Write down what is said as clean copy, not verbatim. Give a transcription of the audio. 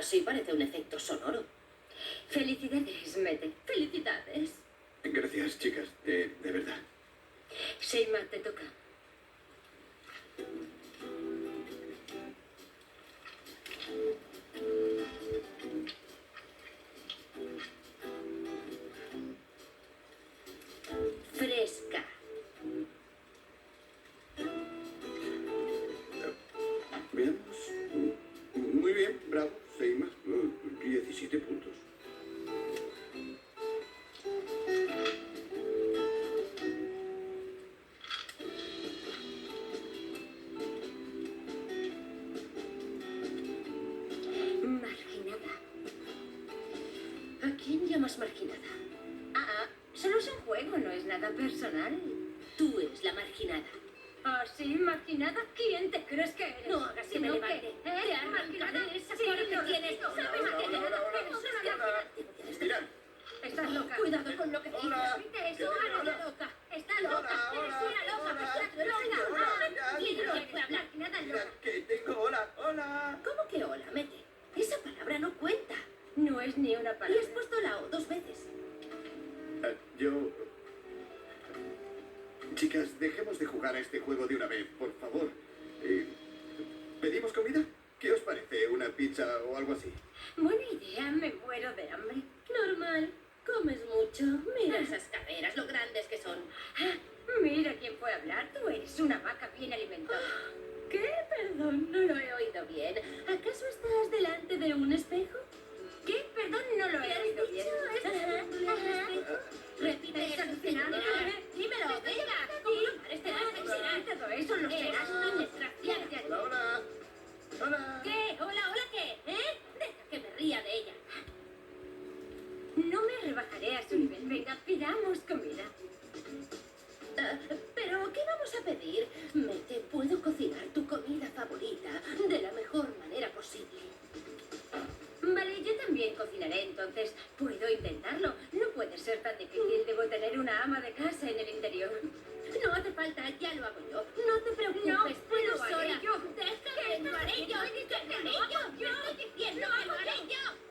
Así parece un efecto sonoro. Felicidades, Mete. Felicidades. Gracias, chicas, de verdad. Seima, te toca. Fresca. Veamos. Muy bien, bravo, Seima. 17 puntos. Marginada. ¿A quién llamas marginada? Solo es un juego, no es nada personal. Tú eres la marginada. ¿Ah, sí, marginada? ¿Quién te crees que eres? No hagas que me levante. Te arrancaré esa cara que tienes. ¿Sabes qué? Eres una marginada. Mirad. Estás loca. Cuidado con lo que dices. Hola. Repite eso, eres loca. Estás loca. Eres una loca. Estás loca. ¿Quién no puede hablar? Marginada Mirad, loca. que tengo. Hola. ¿Cómo que hola, Mete? Esa palabra no cuenta. No es ni una Y palabra. has puesto la O 2 veces. Yo... Chicas, dejemos de jugar a este juego de una vez, por favor. ¿Pedimos comida? ¿Qué os parece? ¿Una pizza o algo así? Buena idea, me muero de hambre. Normal. Comes mucho. Mira esas caderas, lo grandes que son. Mira quién fue a hablar. Tú eres una vaca bien alimentada. ¿Qué? Perdón, no lo he oído bien. ¿Acaso estás delante de un espejo? ¿Qué? Perdón, no lo ¿Qué he has oído dicho? bien. ¿Estás delante de un espejo? Repite Estás eso. alucinando. Dímelo, venga. ¿Cómo no pares de reflexionar? Todo eso lo Eres serás una tú. desgraciada. Hola. Hola. ¿Qué? ¿Hola qué? Deja que me ría de ella. No me rebajaré a su nivel. Venga, pidamos comida. ¿Pero qué vamos a pedir? Mete, puedo cocinar tu comida favorita de la mejor manera posible. Vale, yo también cocinaré, entonces puedo intentarlo. No puede ser tan difícil. Debo tener una ama de casa en el interior. No hace falta, ya lo hago yo. No te preocupes, No, puedo lo haré sola. yo. Déjame, lo haré yo. ¿Qué estás Lo haré yo. diciendo? Te estoy diciendo que lo haré yo.